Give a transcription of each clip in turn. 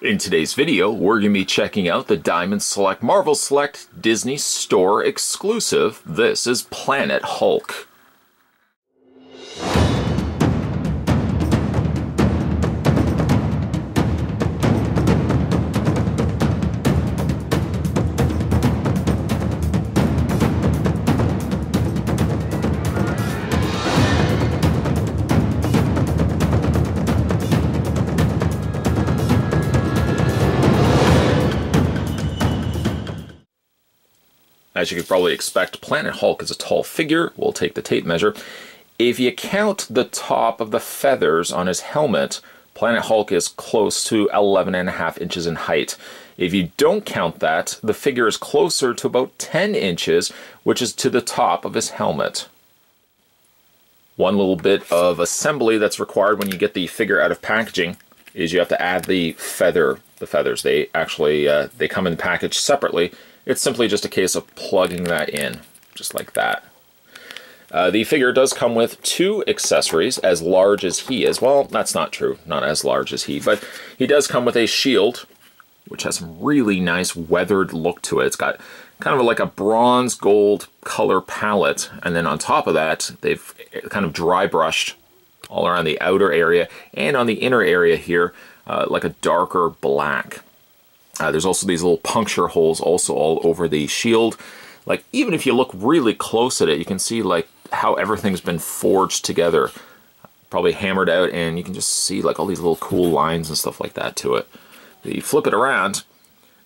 In today's video, we're going to be checking out the Diamond Select Marvel Select Disney Store exclusive. This is Planet Hulk. As you could probably expect, Planet Hulk is a tall figure. We'll take the tape measure. If you count the top of the feathers on his helmet, Planet Hulk is close to 11.5 inches in height. If you don't count that, the figure is closer to about 10 inches, which is to the top of his helmet. One little bit of assembly that's required when you get the figure out of packaging is you have to add the feathers. They actually they come in packaged separately. It's simply just a case of plugging that in, just like that. The figure does come with two accessories, as large as he is. Well, that's not true, not as large as he, but he does come with a shield, which has some really nice weathered look to it. It's got kind of like a bronze gold color palette, and then on top of that, they've kind of dry brushed all around the outer area, and on the inner area here, like a darker black. There's also these little puncture holes also all over the shield. Like, even if you look really close at it, you can see like how everything's been forged together, probably hammered out, and you can just see like all these little cool lines and stuff like that to it. You flip it around,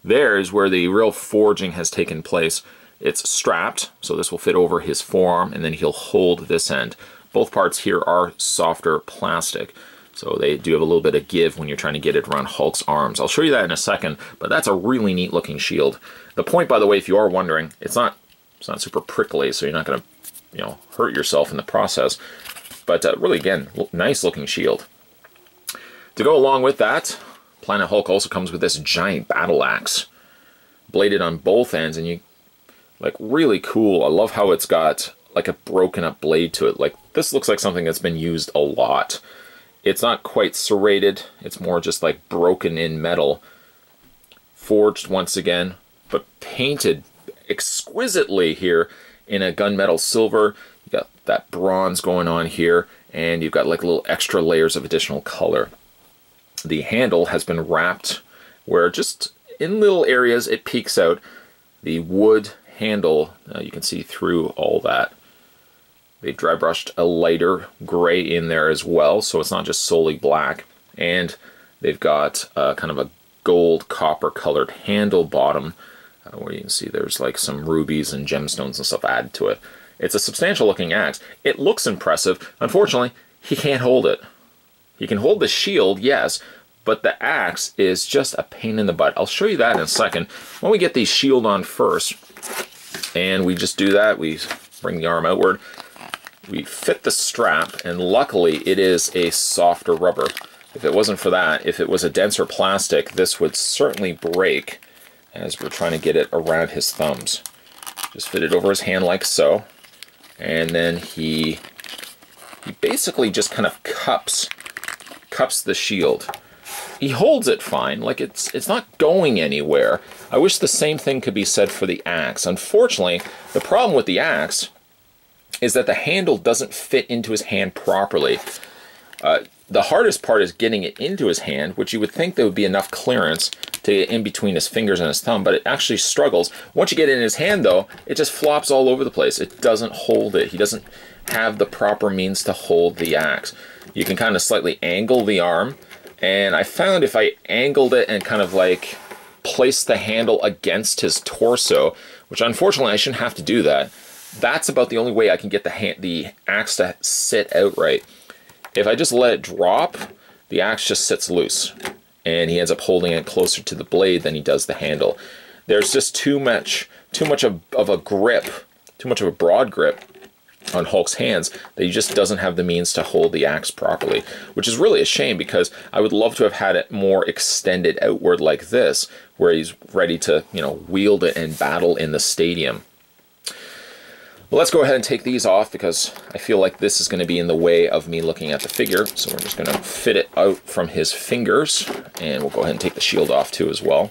there's where the real forging has taken place. It's strapped, so this will fit over his forearm, and then he'll hold this end. Both parts here are softer plastic. So they do have a little bit of give when you're trying to get it around Hulk's arms. I'll show you that in a second, but that's a really neat looking shield. The point, by the way, if you are wondering, it's not super prickly, so you're not going to, hurt yourself in the process. But really, again, nice looking shield. To go along with that, Planet Hulk also comes with this giant battle axe, bladed on both ends, and you like really cool. I love how it's got like a broken up blade to it. Like, this looks like something that's been used a lot. It's not quite serrated, it's more just like broken in metal. Forged once again, but painted exquisitely here in a gunmetal silver. You got that bronze going on here, and you've got like little extra layers of additional color. The handle has been wrapped where just in little areas it peeks out. The wood handle, you can see through all that. They dry brushed a lighter gray in there as well, so it's not just solely black. And they've got kind of a gold copper colored handle bottom, where you can see there's like some rubies and gemstones and stuff added to it. It's a substantial looking axe. It looks impressive. Unfortunately, he can't hold it. He can hold the shield, yes, but the axe is just a pain in the butt. I'll show you that in a second. When we get the shield on first, and we just do that, we bring the arm outward. We fit the strap, and luckily it is a softer rubber. If it wasn't for that, if it was a denser plastic, this would certainly break as we're trying to get it around his thumbs. Just fit it over his hand like so, and then he basically just kind of cups the shield. He holds it fine, like it's not going anywhere. I wish the same thing could be said for the axe. Unfortunately, the problem with the axe is that the handle doesn't fit into his hand properly. The hardest part is getting it into his hand, which you would think there would be enough clearance to get in between his fingers and his thumb, but it actually struggles. Once you get it in his hand, though, it just flops all over the place. It doesn't hold it. He doesn't have the proper means to hold the axe. You can kind of slightly angle the arm, and I found if I angled it and kind of like placed the handle against his torso, which unfortunately I shouldn't have to do that, that's about the only way I can get the axe to sit outright. If I just let it drop, the axe just sits loose, and he ends up holding it closer to the blade than he does the handle. There's just too much of a grip, too much of a broad grip on Hulk's hands that he just doesn't have the means to hold the axe properly, which is really a shame because I would love to have had it more extended outward like this, where he's ready to, wield it and battle in the stadium. Well, let's go ahead and take these off because I feel like this is going to be in the way of me looking at the figure. So we're just going to fit it out from his fingers, and we'll go ahead and take the shield off too as well.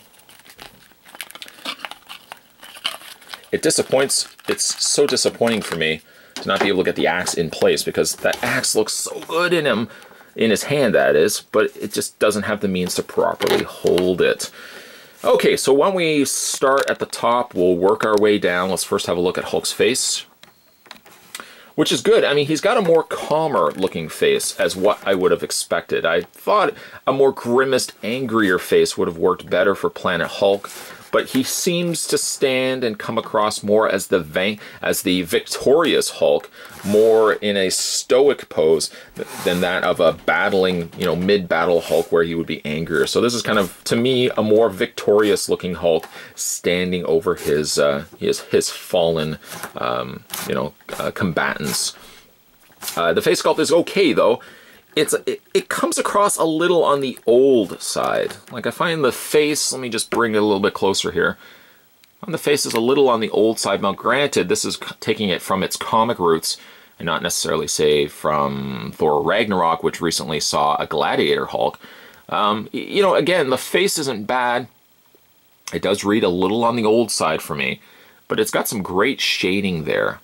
It disappoints, it's so disappointing for me to not be able to get the axe in place because that axe looks so good in him, in his hand that is, but it just doesn't have the means to properly hold it. Okay, so when we start at the top, we'll work our way down. Let's first have a look at Hulk's face, which is good. I mean, he's got a more calmer looking face as what I would have expected. I thought a more grimaced, angrier face would have worked better for Planet Hulk, but he seems to stand and come across more as the victorious Hulk, more in a stoic pose than that of a battling, you know, mid-battle Hulk where he would be angrier. So this is kind of, to me, a more victorious looking Hulk standing over his fallen, combatants. The face sculpt is okay though. It comes across a little on the old side. Like I find the face, let me just bring it a little bit closer here. On the face is a little on the old side. Now granted, this is taking it from its comic roots and not necessarily say from Thor Ragnarok, which recently saw a Gladiator Hulk. You know, again, the face isn't bad. It does read a little on the old side for me, but it's got some great shading there.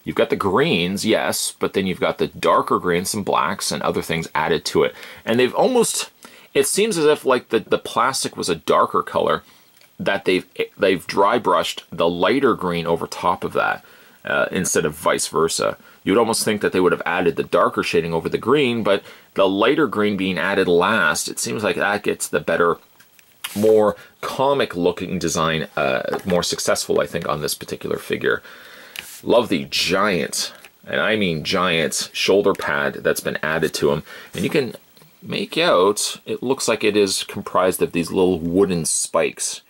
You've got the greens, yes, but then you've got the darker greens, some blacks, and other things added to it. And they've almost, it seems as if like the plastic was a darker color, that they've dry brushed the lighter green over top of that, instead of vice versa. You'd almost think that they would have added the darker shading over the green, but the lighter green being added last, it seems like that gets the better, more comic looking design, more successful, I think, on this particular figure. Love the giant, and I mean giant, shoulder pad that's been added to him. And you can make out, it looks like it is comprised of these little wooden spikes,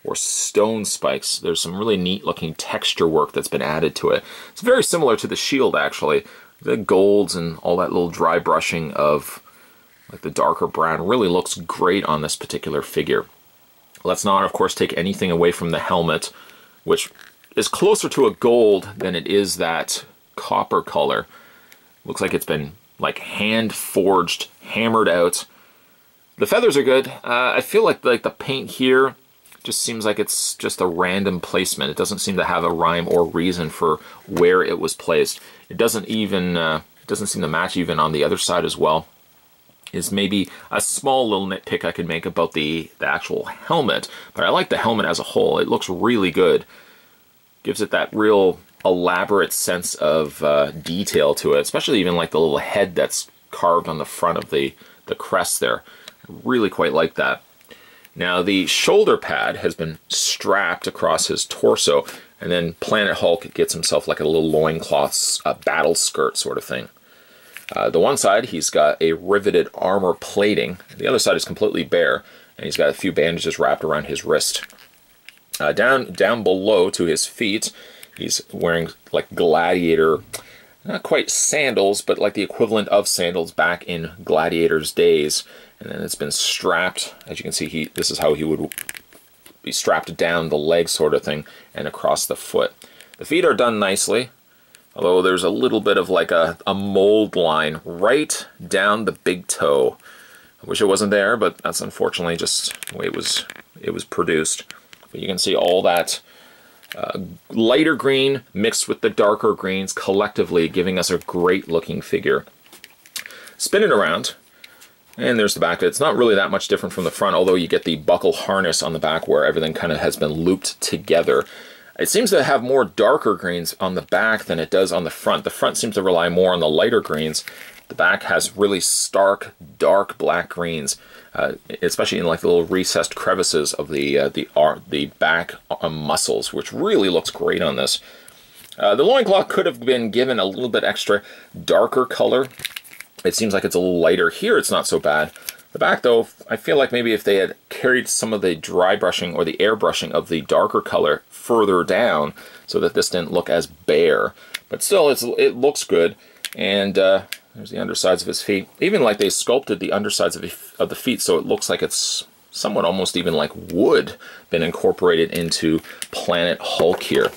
or stone spikes. There's some really neat looking texture work that's been added to it. It's very similar to the shield, actually. The golds and all that little dry brushing of like the darker brown really looks great on this particular figure. Let's not, of course, take anything away from the helmet, which is closer to a gold than it is that copper color. Looks like it's been like hand forged, hammered out. The feathers are good. I feel like the paint here just seems like it's just a random placement. It doesn't seem to have a rhyme or reason for where it was placed. It doesn't even doesn't seem to match even on the other side as well. Is maybe a small little nitpick I could make about the actual helmet, but I like the helmet as a whole. It looks really good. Gives it that real elaborate sense of detail to it, especially even like the little head that's carved on the front of the crest there. I really quite like that. Now the shoulder pad has been strapped across his torso, and then Planet Hulk gets himself like a little loincloth battle skirt sort of thing. The one side he's got a riveted armor plating, the other side is completely bare, and he's got a few bandages wrapped around his wrist. Down below to his feet, he's wearing like gladiator, not quite sandals, but like the equivalent of sandals back in Gladiator's days. And then it's been strapped, as you can see, this is how he would be strapped down the leg sort of thing and across the foot. The feet are done nicely, although there's a little bit of like a mold line right down the big toe. I wish it wasn't there, but that's unfortunately just the way it was produced. But you can see all that lighter green mixed with the darker greens collectively giving us a great looking figure. Spin it around, and there's the back. It's not really that much different from the front, although you get the buckle harness on the back where everything kind of has been looped together. It seems to have more darker greens on the back than it does on the front. The front seems to rely more on the lighter greens. The back has really stark, dark black greens, especially in like the little recessed crevices of the back muscles, which really looks great on this. The loincloth could have been given a little bit extra darker color. It seems like it's a little lighter here. It's not so bad. The back, though, I feel like maybe if they had carried some of the dry brushing or the airbrushing of the darker color further down, so that this didn't look as bare. But still, it looks good. And there's the undersides of his feet. Even like they sculpted the undersides of the feet so it looks like it's somewhat almost even like wood been incorporated into Planet Hulk here.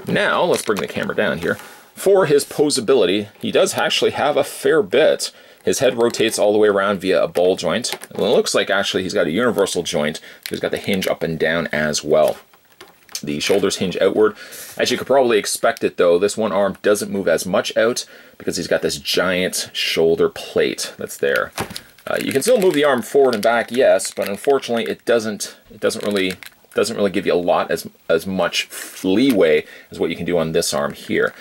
Now, let's bring the camera down here. For his posability, he does actually have a fair bit. His head rotates all the way around via a ball joint. And it looks like actually he's got a universal joint. He's got the hinge up and down as well. The shoulders hinge outward. As you could probably expect it though, this one arm doesn't move as much out because he's got this giant shoulder plate that's there. You can still move the arm forward and back, yes, but unfortunately it doesn't really give you a lot as much leeway as what you can do on this arm here.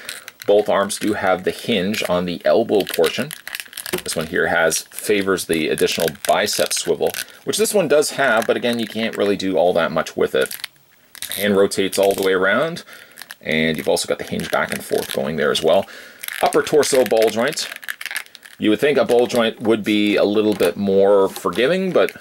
Both arms do have the hinge on the elbow portion. This one here favors the additional bicep swivel, which this one does have, but again, you can't really do all that much with it. Hand rotates all the way around, and you've also got the hinge back and forth going there as well. Upper torso ball joint. You would think a ball joint would be a little bit more forgiving, but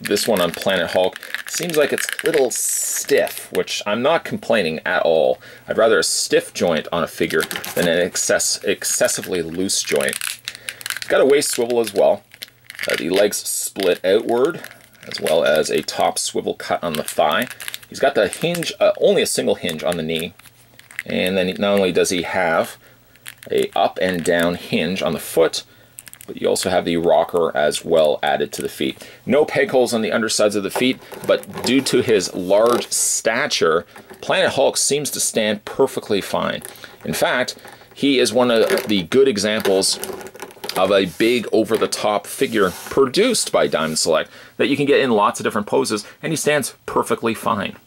this one on Planet Hulk seems like it's a little stiff, which I'm not complaining at all. I'd rather a stiff joint on a figure than an excessively loose joint. It's got a waist swivel as well. The legs split outward, as well as a top swivel cut on the thigh. He's got the hinge, only a single hinge on the knee. And then not only does he have a up and down hinge on the foot, but you also have the rocker as well added to the feet. No peg holes on the undersides of the feet, but due to his large stature, Planet Hulk seems to stand perfectly fine. In fact, he is one of the good examples of a big over-the-top figure produced by Diamond Select that you can get in lots of different poses, and he stands perfectly fine.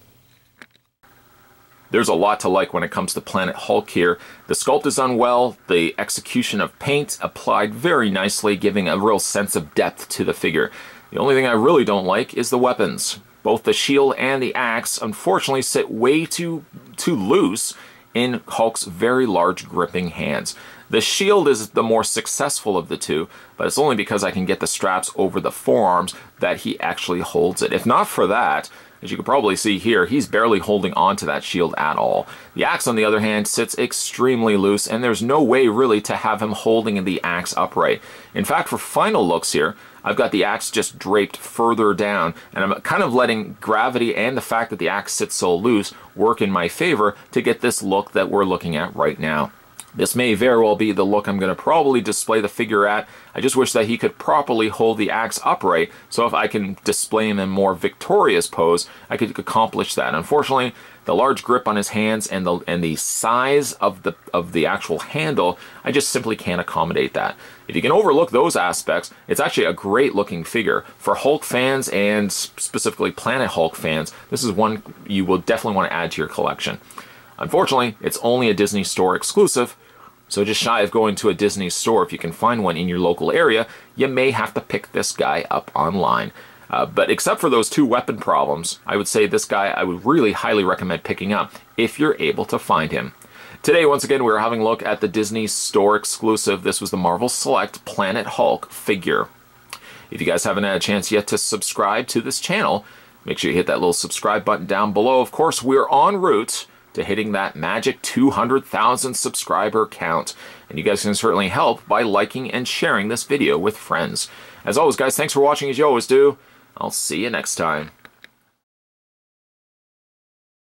There's a lot to like when it comes to Planet Hulk here. The sculpt is done well, the execution of paint applied very nicely, giving a real sense of depth to the figure. The only thing I really don't like is the weapons. Both the shield and the axe unfortunately sit way too loose in Hulk's very large gripping hands. The shield is the more successful of the two, but it's only because I can get the straps over the forearms that he actually holds it. If not for that, as you can probably see here, he's barely holding on to that shield at all. The axe, on the other hand, sits extremely loose, and there's no way really to have him holding the axe upright. In fact, for final looks here, I've got the axe just draped further down, and I'm kind of letting gravity and the fact that the axe sits so loose work in my favor to get this look that we're looking at right now. This may very well be the look I'm going to probably display the figure at. I just wish that he could properly hold the axe upright, so if I can display him in a more victorious pose, I could accomplish that. Unfortunately, the large grip on his hands and the size of the actual handle, I just simply can't accommodate that. If you can overlook those aspects, it's actually a great looking figure. For Hulk fans and specifically Planet Hulk fans, this is one you will definitely want to add to your collection. Unfortunately, it's only a Disney Store exclusive, so just shy of going to a Disney store, if you can find one in your local area, you may have to pick this guy up online. But except for those two weapon problems, I would say this guy I would really highly recommend picking up if you're able to find him. Today, once again, we're having a look at the Disney Store exclusive. This was the Marvel Select Planet Hulk figure. If you guys haven't had a chance yet to subscribe to this channel, make sure you hit that little subscribe button down below. Of course, we're en route to hitting that magic 200,000 subscriber count. And you guys can certainly help by liking and sharing this video with friends. As always, guys, thanks for watching as you always do. I'll see you next time.